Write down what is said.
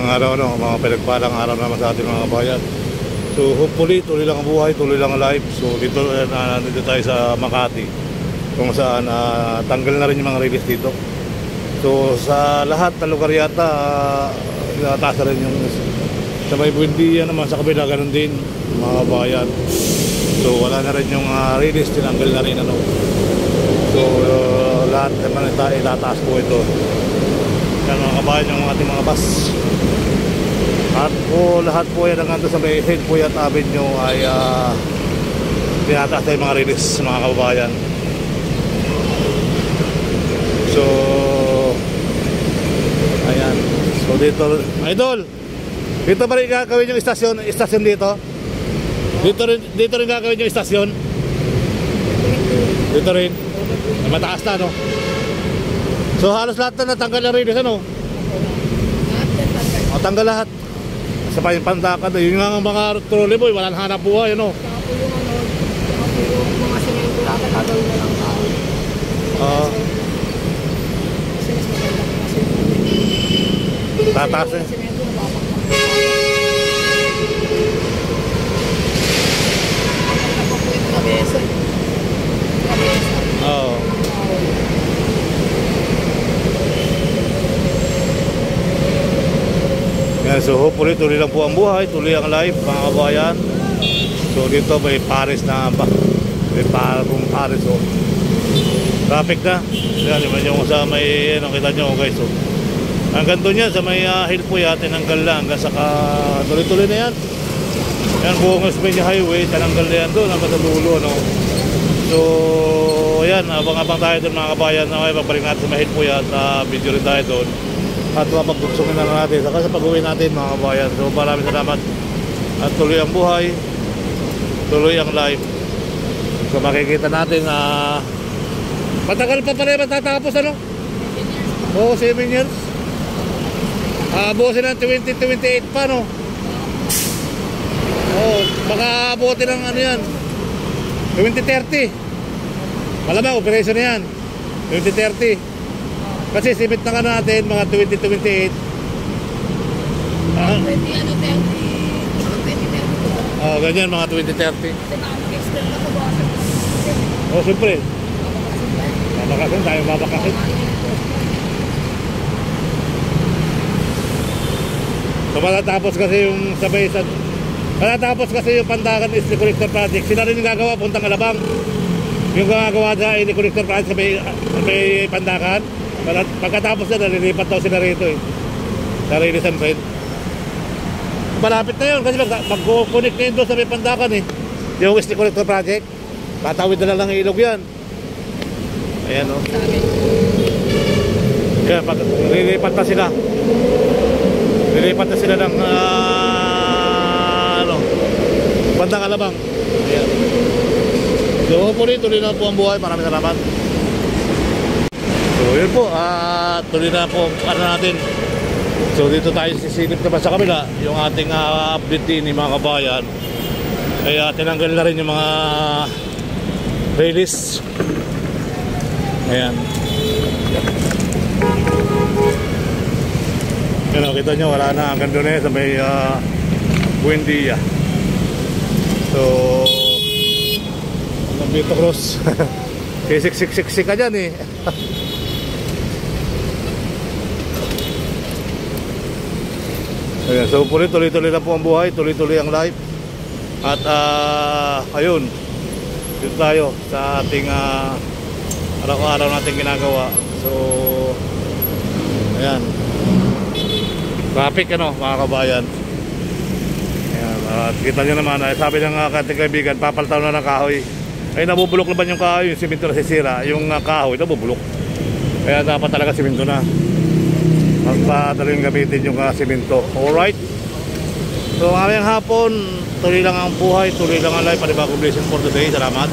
Magandang araw, mga pinagpalang araw naman sa ating mga kabayan. So hopefully tuloy lang ang buhay, tuloy lang ang life. So dito nandito tayo sa Makati, kung saan tanggal na rin yung mga release dito. So sa lahat ng lugar yata nataas na rin yung sa may Buendia naman sa kabila, ganun din mga kabayan. So wala na rin yung release, tinanggal na rin ano. So lahat naman itataas po ito. Yan mga kabayan, yung ating mga bus. At po lahat po yan ang nandun sa may head po yan avenue ay tinataas na yung mga release mga kabayan. So ayan. So dito, idol, dito ba rin gagawin yung istasyon dito? Dito rin gagawin yung istasyon? Dito rin? Mataas na, no? So halos lahat na natanggal na release, ano? O, tanggal lahat. Sa pantakan, yun nga ang mga trolley boy, walang hanap buhay, ano? Yung mga semento lahat, gagawin na lang tao. Tataas eh. Oo. Yan, so hopefully tuloy lang po ang buhay, tuloy ang life mga kabayan. So dito may Paris na ba? May parang Paris, oh. Traffic na. Yan, yung sa may, ano, kita nyo guys, so hanggang doon yan, sa may hill po yan, tinanggal lang hanggang sa tuloy-tuloy na yan. Yan, buong Osmeña Highway, tinanggal na yan doon hanggang sa dulo, no? So yan, abang-abang tayo doon mga kabayan. Okay, pagbalik natin sa may hill po yan, video rin tayo doon. At mapagdugsungin na natin saka sa pag-uwi natin mga kabayan. So maraming salamat. At tuloy ang buhay, tuloy ang life. So makikita natin matagal pa pala matatapos, ano? Oo, 7 years. Abusin ng 2028 pa, no? Oo, baka abutin ng ano yan 2030. Malamang operation na yan 2030. Kasi simit na ka natin mga 2028. Oh, ganyan mga 2030. Oh, siyempre. Babakasin tayo, babakasin. So matatapos kasi yung sabay sa matatapos kasi yung Pandakan Isli Collector Project. Sila rin yung gagawa puntang Alabang. Yung gagawa sa Isli Collector Project sa may Pandakan. Pagkatapos na nalilipat daw sila rito eh. Narilisan rin. Malapit na yun kasi mag-connect na yun doon sa may Pandakan eh. Yung Isli Collector Project. Tatawid na lang ang ilog yan. Ayan o. Kaya nalilipat na sila. Nalilipat na sila ng Bandang Alabang. Ayan. So tuloy na po ang buhay. Maraming salamat. So yun po, tuloy na po ano natin. So dito tayo sisilip naman sa kabila yung ating update din mga kabayan. Kaya tinanggal na rin yung mga release. Ayan. Yan, kita nyo wala na hanggang doon sa may Buendia. So Vito Cruz. Sik-sik-sik-sik ka dyan eh. Ayan, so tuloy-tuloy na po ang buhay, tuloy-tuloy ang life. At ayun, dito tayo sa ating araw-araw nating ginagawa. So ayan, traffic ano mga kabayan. Ayan, at kita nyo naman, sabi ng ating kaibigan, papaltaw na ng kahoy. Ay nabubulok naman yung kahoy, yung simento na sisira. Yung kahoy nabubulok. Kaya dapat talaga simento na. Magpadaling gamitin yung simento. Alright. So ngayong hapon, tuloy lang ang buhay, tuloy lang ang life. Panibagong blessing for today. Salamat.